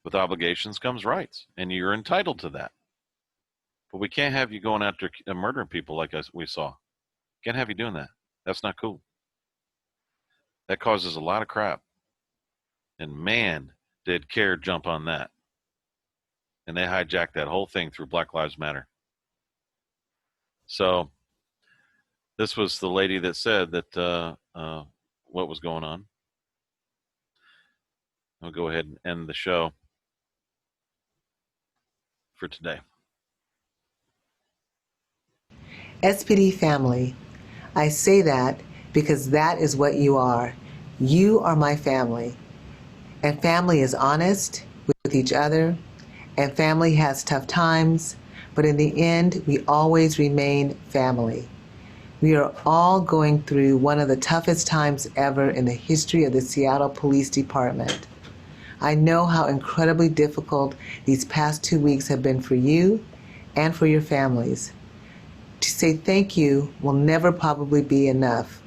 With obligations comes rights, and you're entitled to that. But we can't have you going after murdering people like we saw. Can't have you doing that. That's not cool. That causes a lot of crap. And man, did CARE jump on that. And they hijacked that whole thing through Black Lives Matter. So this was the lady that said that what was going on. I'll go ahead and end the show for today. SPD family, I say that because that is what you are. You are my family. And family is honest with each other, and family has tough times, but in the end, we always remain family. We are all going through one of the toughest times ever in the history of the Seattle Police Department. I know how incredibly difficult these past 2 weeks have been for you and for your families. To say thank you will never probably be enough,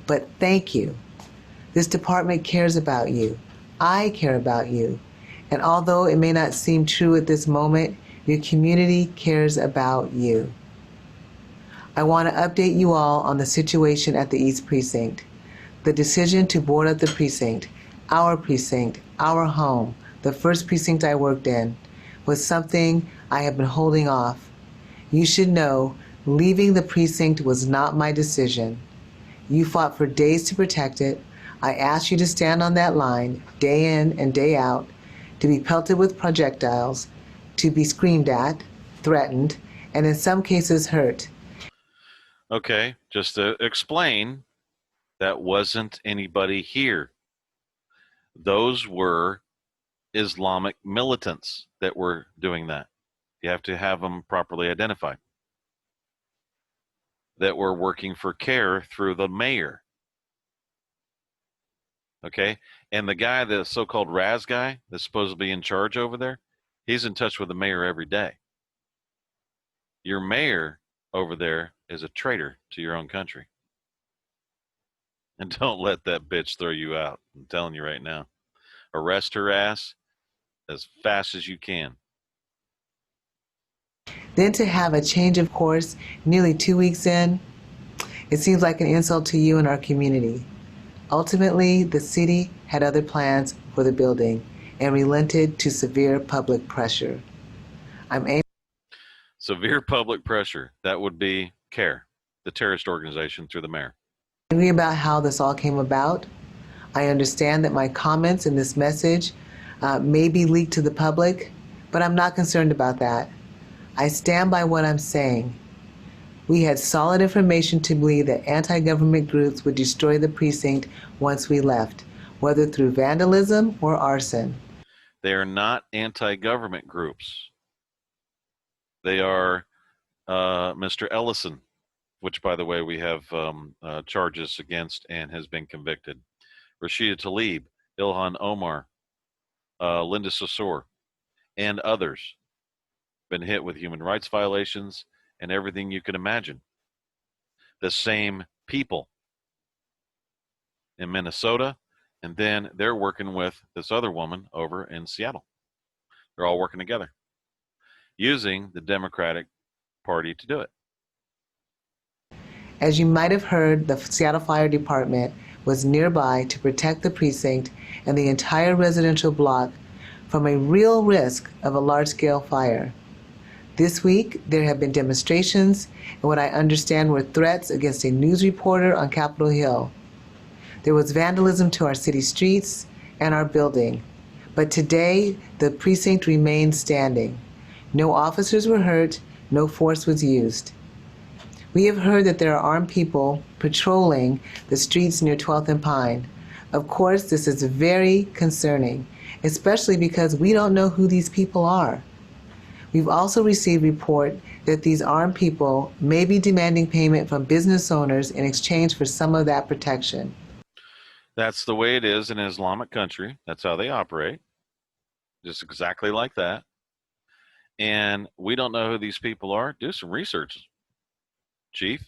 but thank you. This department cares about you. I care about you. And although it may not seem true at this moment, your community cares about you. I want to update you all on the situation at the East Precinct. The decision to board up the precinct, our home, the first precinct I worked in, was something I have been holding off. You should know, leaving the precinct was not my decision. You fought for days to protect it. I asked you to stand on that line, day in and day out, to be pelted with projectiles, to be screamed at, threatened, and in some cases hurt. Okay, just to explain, that wasn't anybody here. Those were Islamic militants that were doing that. You have to have them properly identified. That were working for CARE through the mayor. Okay, and the guy, the so-called Raz guy that's supposed to be in charge over there, he's in touch with the mayor every day. Your mayor over there is a traitor to your own country. And don't let that bitch throw you out. I'm telling you right now. Arrest her ass as fast as you can. Then to have a change of course nearly 2 weeks in, it seems like an insult to you and our community. Ultimately, the city had other plans for the building and relented to severe public pressure. Severe public pressure. That would be CARE, the terrorist organization through the mayor. Angry about how this all came about. I understand that my comments in this message may be leaked to the public, but I'm not concerned about that. I stand by what I'm saying. We had solid information to believe that anti-government groups would destroy the precinct once we left, whether through vandalism or arson. They are not anti-government groups. They are Mr. Ellison, which, by the way, we have charges against and has been convicted. Rashida Tlaib, Ilhan Omar, Linda Sosor, and others been hit with human rights violations and everything you can imagine. The same people in Minnesota, and then they're working with this other woman over in Seattle. They're all working together, using the Democratic Party to do it. As you might have heard, the Seattle Fire Department was nearby to protect the precinct and the entire residential block from a real risk of a large-scale fire. This week, there have been demonstrations, and what I understand were threats against a news reporter on Capitol Hill. There was vandalism to our city streets and our building. But today, the precinct remained standing. No officers were hurt, no force was used. We have heard that there are armed people patrolling the streets near 12th and Pine. Of course, this is very concerning, especially because we don't know who these people are. We've also received report that these armed people may be demanding payment from business owners in exchange for some of that protection. That's the way it is in an Islamic country. That's how they operate. Just exactly like that. And we don't know who these people are. Do some research, Chief,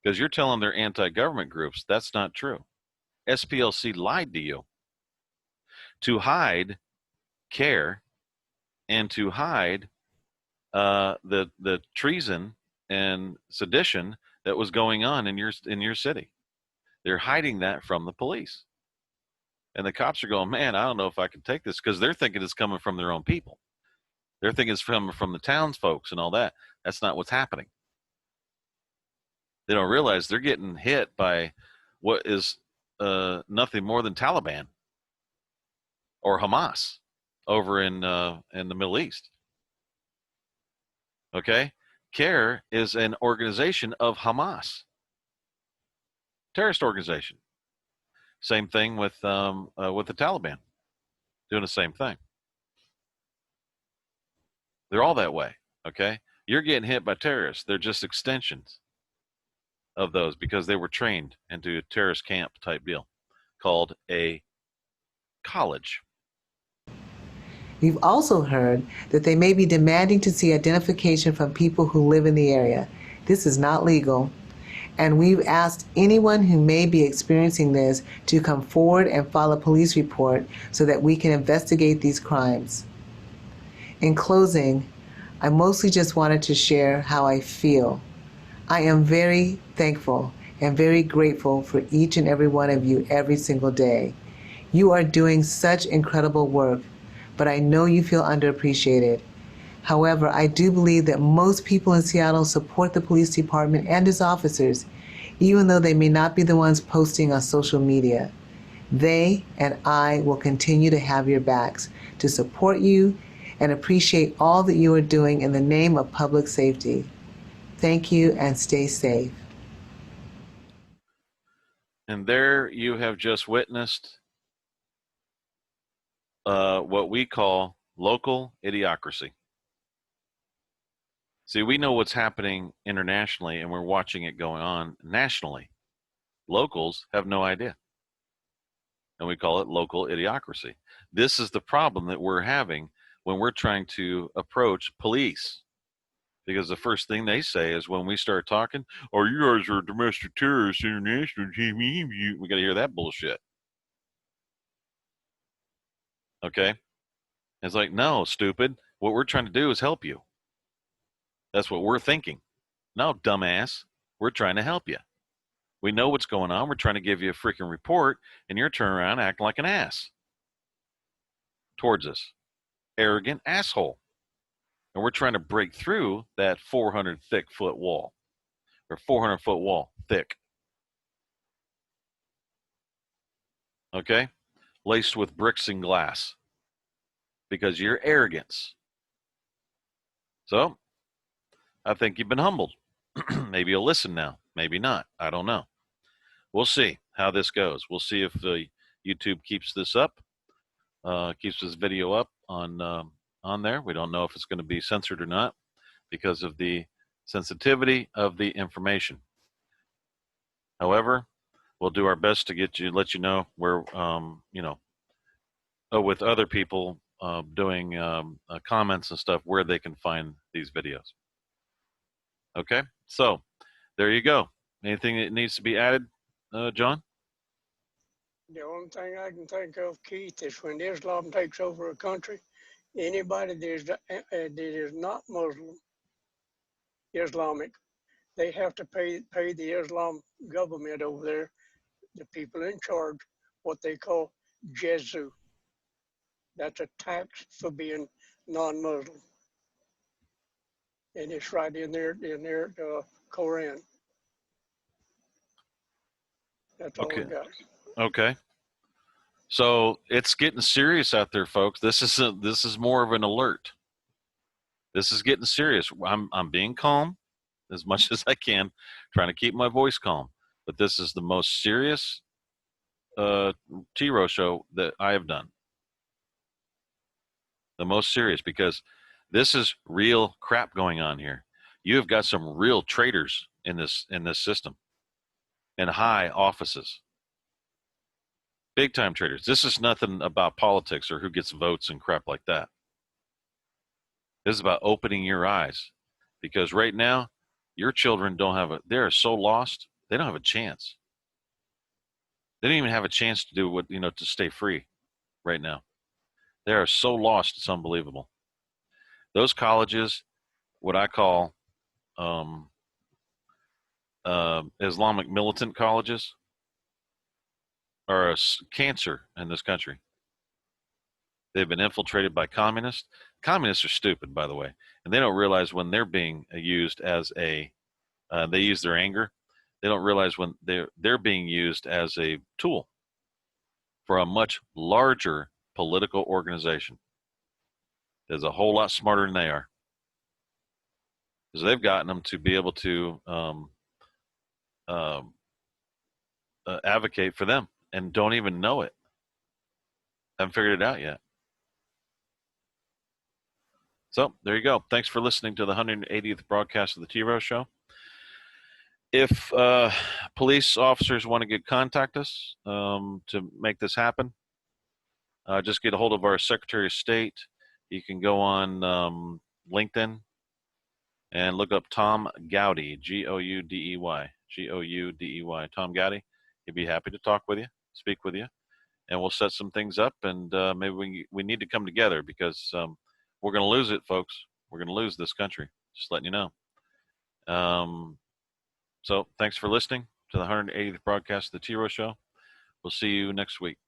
because you're telling they're anti-government groups. That's not true. SPLC lied to you to hide CARE and to hide the treason and sedition that was going on in your city. They're hiding that from the police. And the cops are going, man, I don't know if I can take this, because they're thinking it's coming from their own people. They're thinking it's coming from the townsfolk and all that. That's not what's happening. They don't realize they're getting hit by what is nothing more than Taliban or Hamas over in the Middle East. Okay? CARE is an organization of Hamas, terrorist organization. Same thing with the Taliban, doing the same thing. They're all that way. Okay? You're getting hit by terrorists. They're just extensions of those, because they were trained into a terrorist camp type deal called a college. We've also heard that they may be demanding to see identification from people who live in the area. This is not legal, and we've asked anyone who may be experiencing this to come forward and file a police report so that we can investigate these crimes. In closing, I mostly just wanted to share how I feel. I am very thankful and very grateful for each and every one of you every single day. You are doing such incredible work, but I know you feel underappreciated. However, I do believe that most people in Seattle support the police department and its officers, even though they may not be the ones posting on social media. They and I will continue to have your backs to support you and appreciate all that you are doing in the name of public safety. Thank you, and stay safe. And there you have just witnessed what we call local idiocracy. See, we know what's happening internationally, and we're watching it going on nationally. Locals have no idea. And we call it local idiocracy. This is the problem that we're having when we're trying to approach police. Because the first thing they say is when we start talking, oh, you guys are domestic terrorists, international, we got to hear that bullshit. Okay? It's like, no, stupid. What we're trying to do is help you. That's what we're thinking. No, dumbass. We're trying to help you. We know what's going on. We're trying to give you a freaking report, and you're turning around acting like an ass towards us. Arrogant asshole. And we're trying to break through that 400-foot wall, or 400-foot wall thick. Okay? Laced with bricks and glass. Because of your arrogance. So, I think you've been humbled. Maybe you'll listen now. Maybe not. I don't know. We'll see how this goes. We'll see if YouTube keeps this up, keeps this video up on there. We don't know if it's going to be censored or not because of the sensitivity of the information. However, we'll do our best to let you know where, with other people doing comments and stuff, where they can find these videos. Okay, so there you go. Anything that needs to be added, John? The only thing I can think of, Keith, is when Islam takes over a country, anybody that is not Muslim, Islamic, they have to pay the Islam government over there, the people in charge, what they call Jezu. That's a tax for being non-Muslim. And it's right in their Quran. That's all I got. Okay. So it's getting serious out there, folks. This is more of an alert. This is getting serious. I'm being calm as much as I can, trying to keep my voice calm. But this is the most serious T-Row show that I have done. The most serious, because this is real crap going on here. You have got some real traitors in this system, in high offices. Big time traitors. This is nothing about politics or who gets votes and crap like that. This is about opening your eyes, because right now your children they are so lost, they don't have a chance. They don't even have a chance to do to stay free right now. They are so lost, it's unbelievable. Those colleges, what I call Islamic militant colleges, are a cancer in this country. They've been infiltrated by communists. Communists are stupid, by the way, and they don't realize when they're being used as a. They use their anger. They don't realize when they're being used as a tool for a much larger political organization. That's a whole lot smarter than they are, because they've gotten them to be able to advocate for them and don't even know it. Haven't figured it out yet. So there you go. Thanks for listening to the 180th broadcast of the T Rose Show. If police officers want to contact us to make this happen, just get a hold of our Secretary of State. You can go on LinkedIn and look up Tom Gowdy, Goudey, Tom Gowdy. He'd be happy to talk with you, speak with you, and we'll set some things up. And maybe we need to come together, because we're going to lose it, folks. We're going to lose this country. Just letting you know. So thanks for listening to the 180th broadcast of the T Rose Show. We'll see you next week.